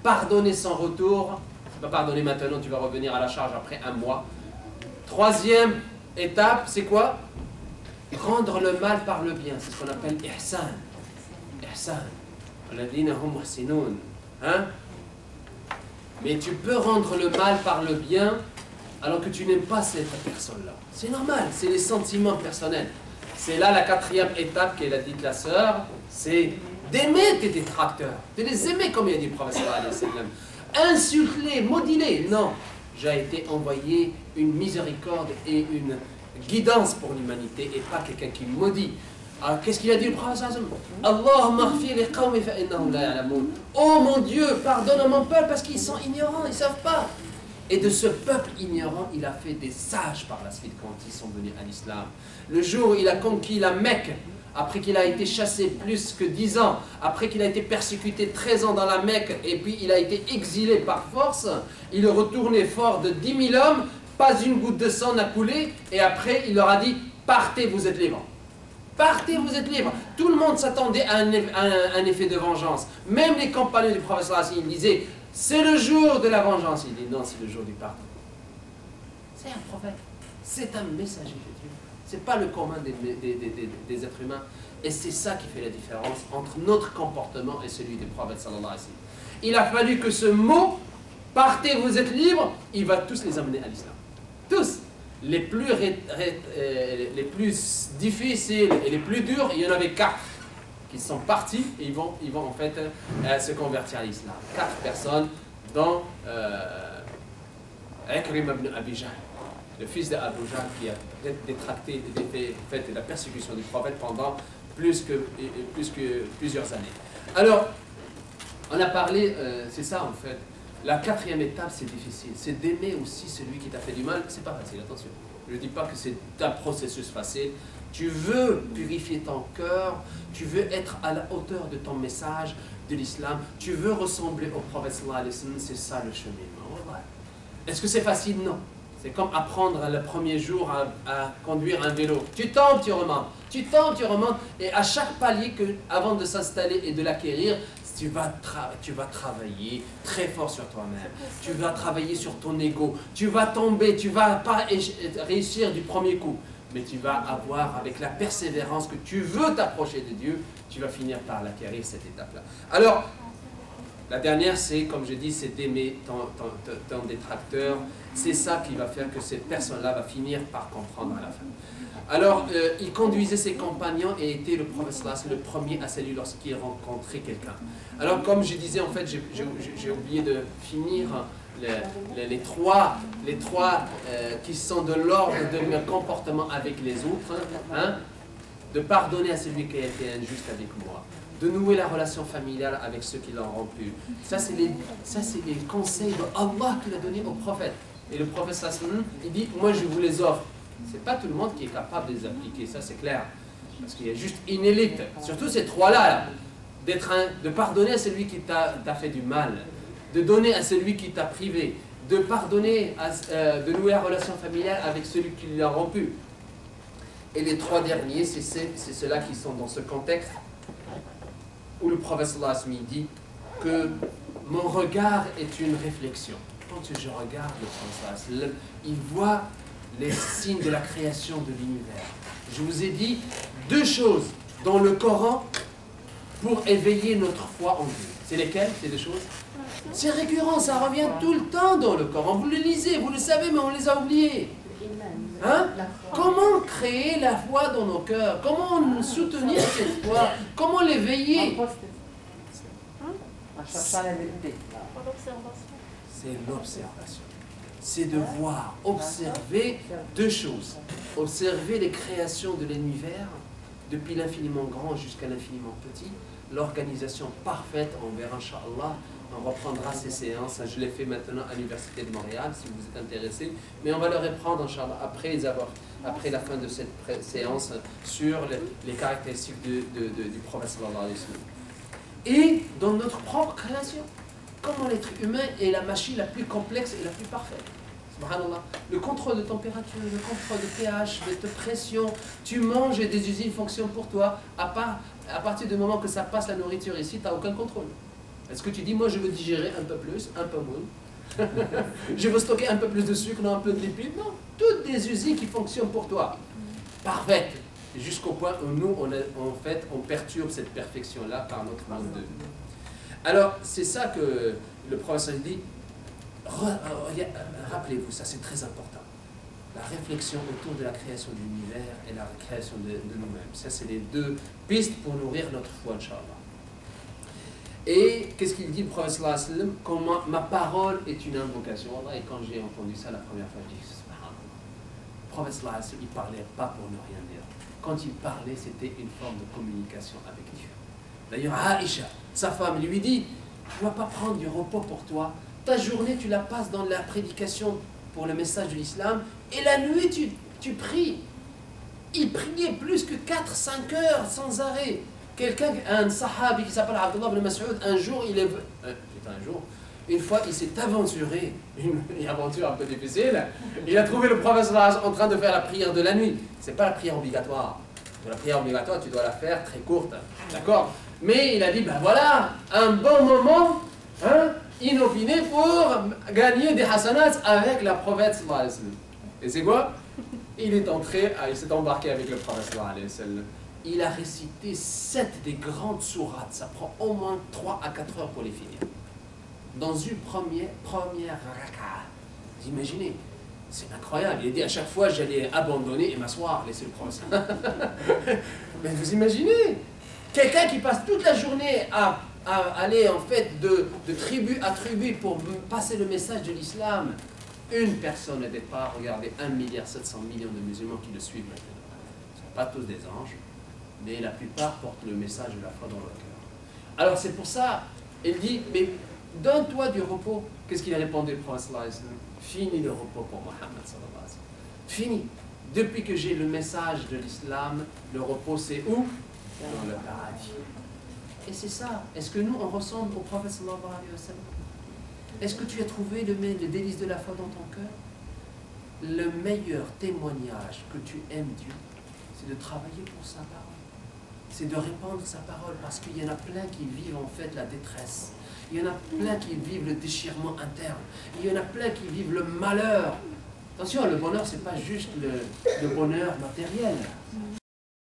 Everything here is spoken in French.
pardonner sans retour. Tu vas pardonner maintenant, tu vas revenir à la charge après un mois. Troisième étape, c'est quoi? Rendre le mal par le bien. C'est ce qu'on appelle ihsan. Ihsan. Alladhina hum muhsinoun. Hein? Mais tu peux rendre le mal par le bien alors que tu n'aimes pas cette personne-là. C'est normal, c'est les sentiments personnels. C'est là la quatrième étape qu'elle a dit la sœur, c'est d'aimer tes détracteurs, de les aimer comme il a dit le prophète sallallahu alayhi wa sallam. Insulte-les, maudis-les. Non, j'ai été envoyé une miséricorde et une guidance pour l'humanité et pas quelqu'un qui maudit. Alors qu'est-ce qu'il a dit le prophète sallallahu alayhi wa sallam? Allahumma ighfir li qawmi fa innahum la ya'lamun. Oh mon Dieu, pardonne à mon peuple parce qu'ils sont ignorants, ils ne savent pas. Et de ce peuple ignorant, il a fait des sages par la suite quand ils sont venus à l'islam. Le jour où il a conquis la Mecque, après qu'il a été chassé plus que 10 ans, après qu'il a été persécuté 13 ans dans la Mecque, et puis il a été exilé par force, il est retourné fort de 10 000 hommes, pas une goutte de sang n'a coulé, et après il leur a dit, partez, vous êtes libres. Partez, vous êtes libres. Tout le monde s'attendait à un effet de vengeance. Même les compagnons du prophète sallallahu alayhi wa sallam, ils disaient, c'est le jour de la vengeance. Il dit non, c'est le jour du pardon. C'est un prophète. C'est un messager de Dieu. Ce n'est pas le commun des êtres humains. Et c'est ça qui fait la différence entre notre comportement et celui du prophète sallallahu alayhi wa sallam. Il a fallu que ce mot, partez, vous êtes libres, il va tous les amener à l'islam. Tous. Les plus difficiles et les plus durs, il y en avait 4 qui sont partis et ils vont en fait se convertir à l'islam. 4 personnes, dont Ikrim ibn Abi Jahl, le fils d'Abu Jahl, qui a détracté fait la persécution du prophète pendant plusieurs années. Alors, on a parlé, c'est ça en fait. La 4e étape, c'est difficile. C'est d'aimer aussi celui qui t'a fait du mal. C'est pas facile, attention. Je ne dis pas que c'est un processus facile. Tu veux purifier ton cœur. Tu veux être à la hauteur de ton message, de l'islam. Tu veux ressembler au prophète sallallahu alayhi wa sallam. C'est ça le cheminement. Est-ce que c'est facile? Non. C'est comme apprendre le premier jour à conduire un vélo. Tu tombes, tu remontes. Tu tombes, tu remontes. Et à chaque palier, avant de s'installer et de l'acquérir, tu vas travailler très fort sur toi-même. Tu vas travailler sur ton ego. Tu vas tomber, tu ne vas pas réussir du premier coup. Mais tu vas avoir, avec la persévérance que tu veux t'approcher de Dieu, tu vas finir par l'acquérir, cette étape-là. Alors, la dernière, c'est, comme je dis, c'est d'aimer ton détracteur. C'est ça qui va faire que cette personne-là va finir par comprendre à la fin. Alors, il conduisait ses compagnons et était le prophète le premier à saluer lorsqu'il rencontrait quelqu'un. Alors, comme je disais, en fait, j'ai oublié de finir les trois qui sont de l'ordre de mon comportement avec les autres. Hein, de pardonner à celui qui a été injuste avec moi. De nouer la relation familiale avec ceux qui l'ont rompu. Ça, c'est les conseils d'Allah qu'il a donné au prophète. Et le prophète, il dit, moi je vous les offre. C'est pas tout le monde qui est capable de les appliquer, ça c'est clair. Parce qu'il y a juste une élite, surtout ces trois-là, de pardonner à celui qui t'a fait du mal, de donner à celui qui t'a privé, de pardonner, de nouer la relation familiale avec celui qui l'a rompu. Et les 3 derniers, c'est ceux-là qui sont dans ce contexte où le prophète sallallahu alayhi wa sallam dit que mon regard est une réflexion. Quand je regarde le prophète sallallahu alayhi wa sallam, il voit les signes de la création de l'univers. Je vous ai dit 2 choses dans le Coran pour éveiller notre foi en Dieu. C'est lesquelles, ces 2 choses? C'est récurrent, ça revient tout le temps dans le Coran. Vous le lisez, vous le savez, mais on les a oubliés. Hein? Comment créer la foi dans nos cœurs? Comment soutenir cette foi? Comment l'éveiller? C'est l'observation. C'est de voir, observer 2 choses. Observer les créations de l'univers, depuis l'infiniment grand jusqu'à l'infiniment petit, l'organisation parfaite, on verra, Inch'Allah, on reprendra ces séances, je l'ai fait maintenant à l'Université de Montréal, si vous êtes intéressés, mais on va le reprendre, Inch'Allah, après la fin de cette séance, sur les caractéristiques du prophète sallallahu alayhi wa sallam. Et dans notre propre création, comment l'être humain est la machine la plus complexe et la plus parfaite. Subhanallah. Le contrôle de température, le contrôle de pH, de pression, tu manges et des usines fonctionnent pour toi. À partir du moment que ça passe la nourriture ici, tu n'as aucun contrôle. Est-ce que tu dis, moi je veux digérer un peu plus, un peu moins? Je veux stocker un peu plus de sucre, non, un peu de lipides? Non, toutes des usines qui fonctionnent pour toi. Parfaites. Jusqu'au point où nous, on perturbe cette perfection-là par notre mode de vie. Alors, c'est ça que le professeur dit. Rappelez-vous, ça c'est très important. La réflexion autour de la création de l'univers et la création de nous-mêmes. Ça, c'est les deux pistes pour nourrir notre foi, Inch'Allah. Et qu'est-ce qu'il dit, le professeur comment ma parole est une invocation. Et quand j'ai entendu ça la première fois, je dis, le professeur, il ne parlait pas pour ne rien dire. Quand il parlait, c'était une forme de communication avec Dieu. D'ailleurs, Aïcha, sa femme, lui dit, tu ne vas pas prendre du repos pour toi. Ta journée, tu la passes dans la prédication pour le message de l'islam, et la nuit, tu pries. Il priait plus que 4-5 heures sans arrêt. Quelqu'un, un sahabi qui s'appelle Abdullah ibn Mas'ud, un jour, une fois, il s'est aventuré, une aventure un peu difficile, il a trouvé le professeur en train de faire la prière de la nuit. Ce n'est pas la prière obligatoire. La prière obligatoire, tu dois la faire très courte, d'accord? Mais il a dit, ben voilà, un bon moment, hein, inopiné pour gagner des hasanats avec la prophète sallallahu alayhi wa sallam. Et c'est quoi? Il s'est embarqué avec le prophète sallallahu alayhi wa sallam. Il a récité 7 des grandes sourates. Ça prend au moins 3 à 4 heures pour les finir. Dans une première raka. Vous imaginez? C'est incroyable. Il a dit à chaque fois, j'allais abandonner et m'asseoir, laisser le prophète. Mais vous imaginez? Quelqu'un qui passe toute la journée à aller en fait de tribu à tribu pour passer le message de l'islam. Une personne au départ, regardez, 1,7 milliard de musulmans qui le suivent maintenant. Ce ne sont pas tous des anges, mais la plupart portent le message de la foi dans leur cœur. Alors c'est pour ça, il dit, mais donne-toi du repos. Qu'est-ce qu'il a répondu le prophète sallallahu alayhi wa sallam? Fini le repos pour Mohammed sallallahu alayhi wa sallam. Fini. Depuis que j'ai le message de l'islam, le repos c'est où? Dans le paradis. Et c'est ça. Est-ce que nous, on ressemble au prophète sallallahu alayhi wa sallam? Est-ce que tu as trouvé le délice de la foi dans ton cœur? Le meilleur témoignage que tu aimes Dieu, c'est de travailler pour sa parole. C'est de répandre sa parole, parce qu'il y en a plein qui vivent en fait la détresse. Il y en a plein qui vivent le déchirement interne. Il y en a plein qui vivent le malheur. Attention, le bonheur, ce n'est pas juste le bonheur matériel.